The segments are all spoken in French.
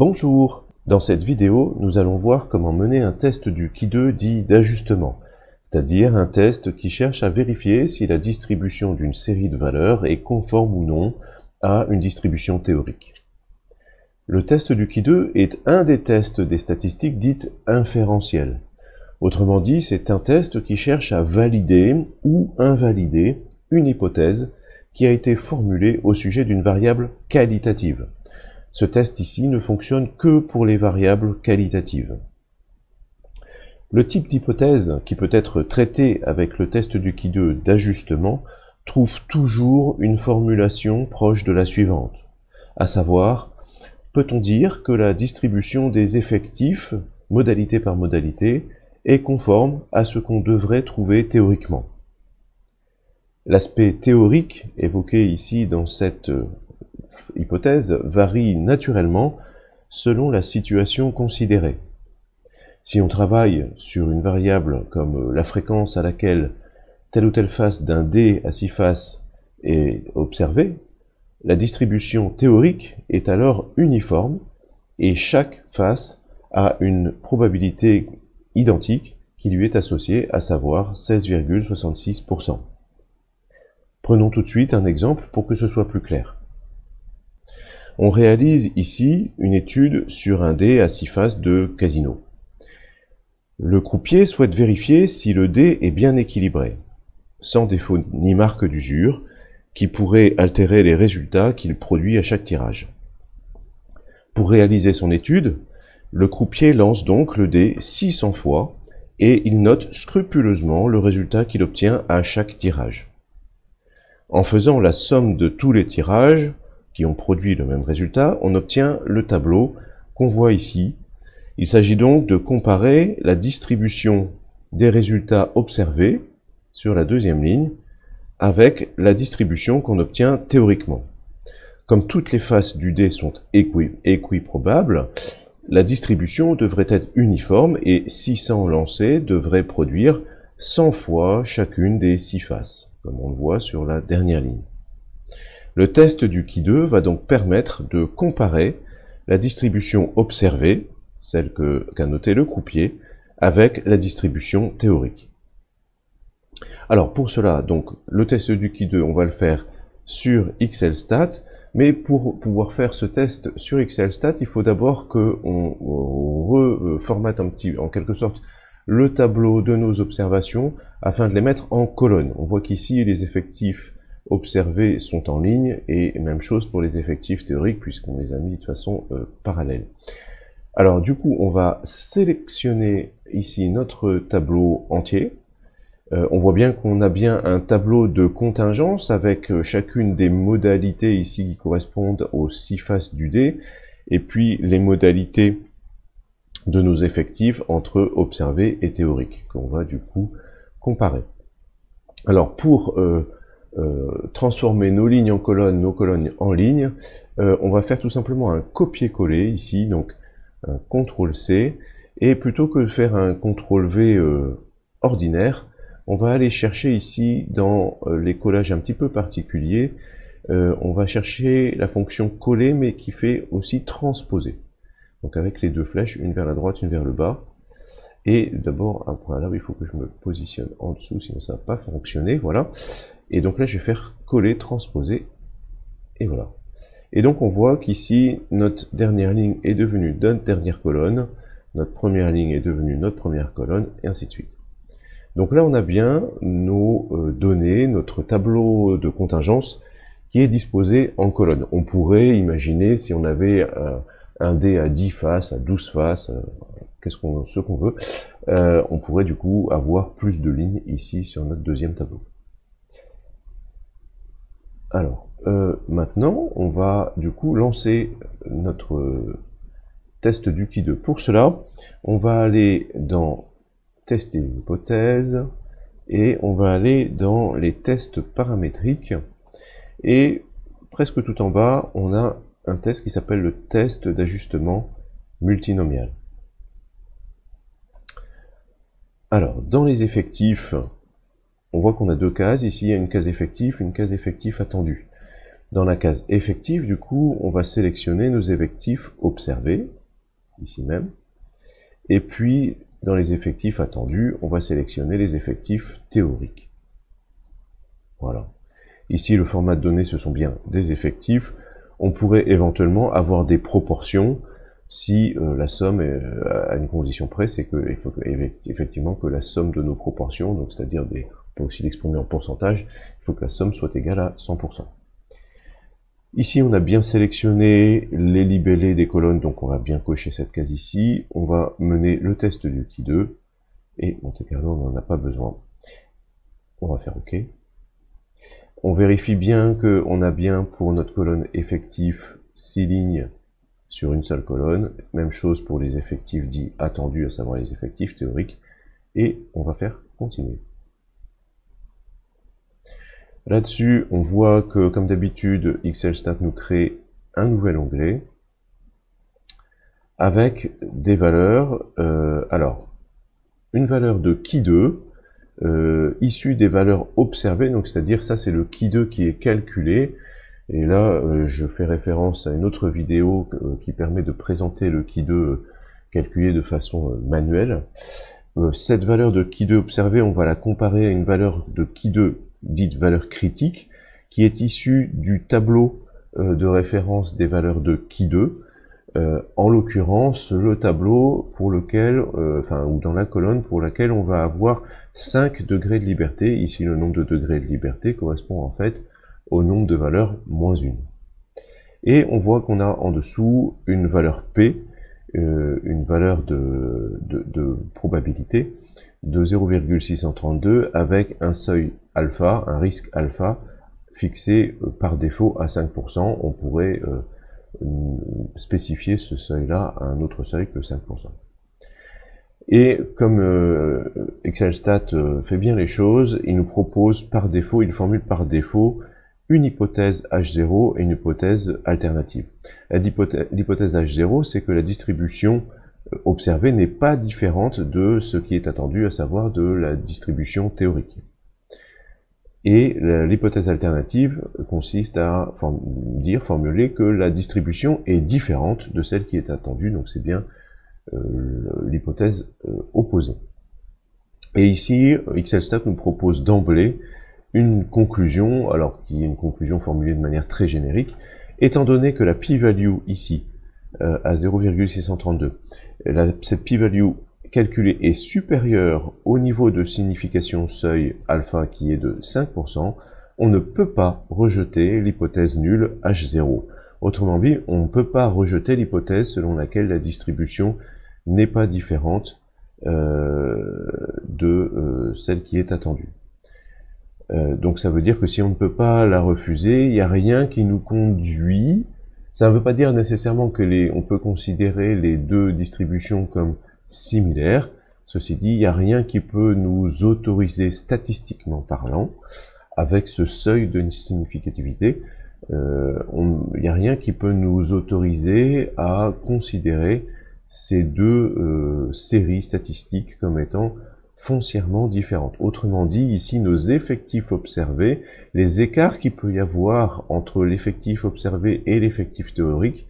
Bonjour! Dans cette vidéo, nous allons voir comment mener un test du Ki2 dit d'ajustement, c'est-à-dire un test qui cherche à vérifier si la distribution d'une série de valeurs est conforme ou non à une distribution théorique. Le test du Ki2 est un des tests des statistiques dites inférentielles. Autrement dit, c'est un test qui cherche à valider ou invalider une hypothèse qui a été formulée au sujet d'une variable qualitative. Ce test ici ne fonctionne que pour les variables qualitatives. Le type d'hypothèse qui peut être traité avec le test du Ki2 d'ajustement trouve toujours une formulation proche de la suivante, à savoir, peut-on dire que la distribution des effectifs, modalité par modalité, est conforme à ce qu'on devrait trouver théoriquement. L'aspect théorique évoqué ici dans cette hypothèse varie naturellement selon la situation considérée. Si on travaille sur une variable comme la fréquence à laquelle telle ou telle face d'un dé à 6 faces est observée, la distribution théorique est alors uniforme et chaque face a une probabilité identique qui lui est associée, à savoir 16,66%. Prenons tout de suite un exemple pour que ce soit plus clair. On réalise ici une étude sur un dé à 6 faces de casino. Le croupier souhaite vérifier si le dé est bien équilibré, sans défaut ni marque d'usure, qui pourrait altérer les résultats qu'il produit à chaque tirage. Pour réaliser son étude, le croupier lance donc le dé 600 fois et il note scrupuleusement le résultat qu'il obtient à chaque tirage. En faisant la somme de tous les tirages qui ont produit le même résultat, on obtient le tableau qu'on voit ici. Il s'agit donc de comparer la distribution des résultats observés sur la deuxième ligne avec la distribution qu'on obtient théoriquement. Comme toutes les faces du dé sont équiprobables, la distribution devrait être uniforme et 600 lancés devraient produire 100 fois chacune des 6 faces, comme on le voit sur la dernière ligne. Le test du Ki2 va donc permettre de comparer la distribution observée, celle qu'a notée le croupier, avec la distribution théorique. Alors pour cela, donc, le test du Ki2, on va le faire sur XLStat, mais pour pouvoir faire ce test sur XLStat, il faut d'abord qu'on reformate en quelque sorte le tableau de nos observations afin de les mettre en colonne. On voit qu'ici les effectifs observés sont en ligne, et même chose pour les effectifs théoriques puisqu'on les a mis de façon parallèle. Alors du coup, on va sélectionner ici notre tableau entier. On voit bien qu'on a bien un tableau de contingence avec chacune des modalités ici qui correspondent aux 6 faces du dé, et puis les modalités de nos effectifs entre observés et théoriques, qu'on va du coup comparer. Alors pour transformer nos lignes en colonnes, nos colonnes en lignes, on va faire tout simplement un copier-coller ici, donc un CTRL-C, et plutôt que de faire un CTRL-V ordinaire, on va aller chercher ici dans les collages un petit peu particuliers, on va chercher la fonction coller mais qui fait aussi transposer. Donc avec les deux flèches, une vers la droite, une vers le bas. Et d'abord, un point là où il faut que je me positionne en dessous, sinon ça ne va pas fonctionner, voilà. Et donc là, je vais faire coller, transposer, et voilà. Et donc on voit qu'ici, notre dernière ligne est devenue notre dernière colonne, notre première ligne est devenue notre première colonne, et ainsi de suite. Donc là, on a bien nos données, notre tableau de contingence qui est disposé en colonne. On pourrait imaginer, si on avait un dé à 10 faces, à 12 faces, ce qu'on veut, on pourrait du coup avoir plus de lignes ici sur notre deuxième tableau. Alors, maintenant, on va du coup lancer notre test du Ki2. Pour cela, on va aller dans tester une hypothèse, et on va aller dans les tests paramétriques, et presque tout en bas, on a un test qui s'appelle le test d'ajustement multinomial. Alors, dans les effectifs, on voit qu'on a deux cases. Ici, il y a une case effectif attendu. Dans la case effectif, du coup, on va sélectionner nos effectifs observés, ici même. Et puis, dans les effectifs attendus, on va sélectionner les effectifs théoriques. Voilà. Ici, le format de données, ce sont bien des effectifs. On pourrait éventuellement avoir des proportions si la somme est à une condition près, c'est qu'il faut effectivement que la somme de nos proportions, donc c'est-à-dire on peut aussi l'exprimer en pourcentage, il faut que la somme soit égale à 100%. Ici, on a bien sélectionné les libellés des colonnes, donc on va bien cocher cette case ici. On va mener le test du qui 2, et Monte Carlo, on n'en a pas besoin. On va faire OK. On vérifie bien qu'on a bien pour notre colonne effectif 6 lignes sur une seule colonne. Même chose pour les effectifs dits attendus, à savoir les effectifs théoriques. Et on va faire continuer. Là-dessus, on voit que, comme d'habitude, XLStat nous crée un nouvel onglet avec des valeurs. Alors, une valeur de qui 2, issue des valeurs observées, donc c'est-à-dire ça c'est le qui 2 qui est calculé. Et là, je fais référence à une autre vidéo qui permet de présenter le qui 2 calculé de façon manuelle. Cette valeur de qui 2 observée, on va la comparer à une valeur de qui 2 dite valeur critique, qui est issue du tableau de référence des valeurs de qui 2. En l'occurrence, le tableau pour lequel, ou dans la colonne pour laquelle on va avoir 5 degrés de liberté. Ici, le nombre de degrés de liberté correspond en fait au nombre de valeurs moins 1. Et on voit qu'on a en dessous une valeur P, une valeur de probabilité de 0,632 avec un seuil alpha, un risque alpha fixé par défaut à 5%. On pourrait spécifier ce seuil-là à un autre seuil que 5%. Et comme XLStat fait bien les choses, il nous propose par défaut, il formule par défaut une hypothèse H0 et une hypothèse alternative. L'hypothèse H0, c'est que la distribution observée n'est pas différente de ce qui est attendu, à savoir de la distribution théorique. Et l'hypothèse alternative consiste à formuler que la distribution est différente de celle qui est attendue, donc c'est bien l'hypothèse opposée. Et ici, XLStat nous propose d'emblée une conclusion, alors qui est une conclusion formulée de manière très générique, étant donné que la p-value ici, à 0,632, cette p-value calculée est supérieure au niveau de signification seuil alpha qui est de 5%, on ne peut pas rejeter l'hypothèse nulle H0. Autrement dit, on ne peut pas rejeter l'hypothèse selon laquelle la distribution n'est pas différente de celle qui est attendue. Donc ça veut dire que si on ne peut pas la refuser, il n'y a rien qui nous conduit. Ça ne veut pas dire nécessairement que on peut considérer les deux distributions comme similaires. Ceci dit, il n'y a rien qui peut nous autoriser, statistiquement parlant, avec ce seuil de significativité, il n'y a rien qui peut nous autoriser à considérer ces deux séries statistiques comme étant foncièrement différentes. Autrement dit, ici, nos effectifs observés, les écarts qu'il peut y avoir entre l'effectif observé et l'effectif théorique,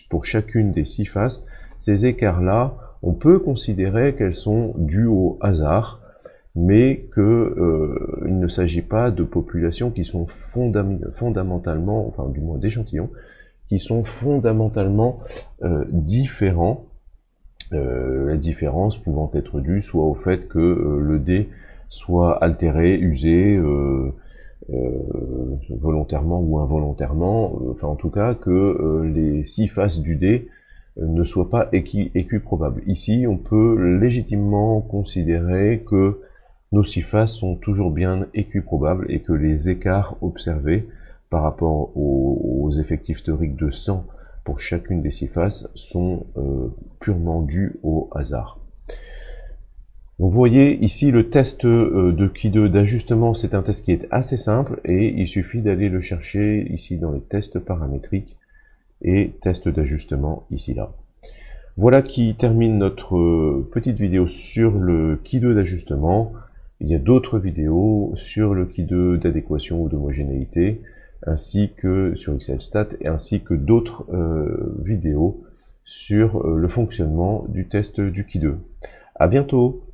pour chacune des 6 faces, ces écarts-là, on peut considérer qu'elles sont dues au hasard, mais il ne s'agit pas de populations qui sont fondamentalement, enfin du moins d'échantillons, qui sont fondamentalement différents. La différence pouvant être due soit au fait que le dé soit altéré, usé, volontairement ou involontairement, enfin en tout cas que les 6 faces du dé ne soient pas équiprobables. Ici, on peut légitimement considérer que nos 6 faces sont toujours bien équiprobables et que les écarts observés par rapport aux effectifs théoriques de 100 pour chacune des 6 faces sont purement dus au hasard. Donc vous voyez ici le test de Qui2 d'ajustement, c'est un test qui est assez simple et il suffit d'aller le chercher ici dans les tests paramétriques et test d'ajustement ici là. Voilà qui termine notre petite vidéo sur le Qui2 d'ajustement. Il y a d'autres vidéos sur le Qui2 d'adéquation ou d'homogénéité. ainsi que sur XLStat, ainsi que d'autres vidéos sur le fonctionnement du test du Ki 2. À bientôt!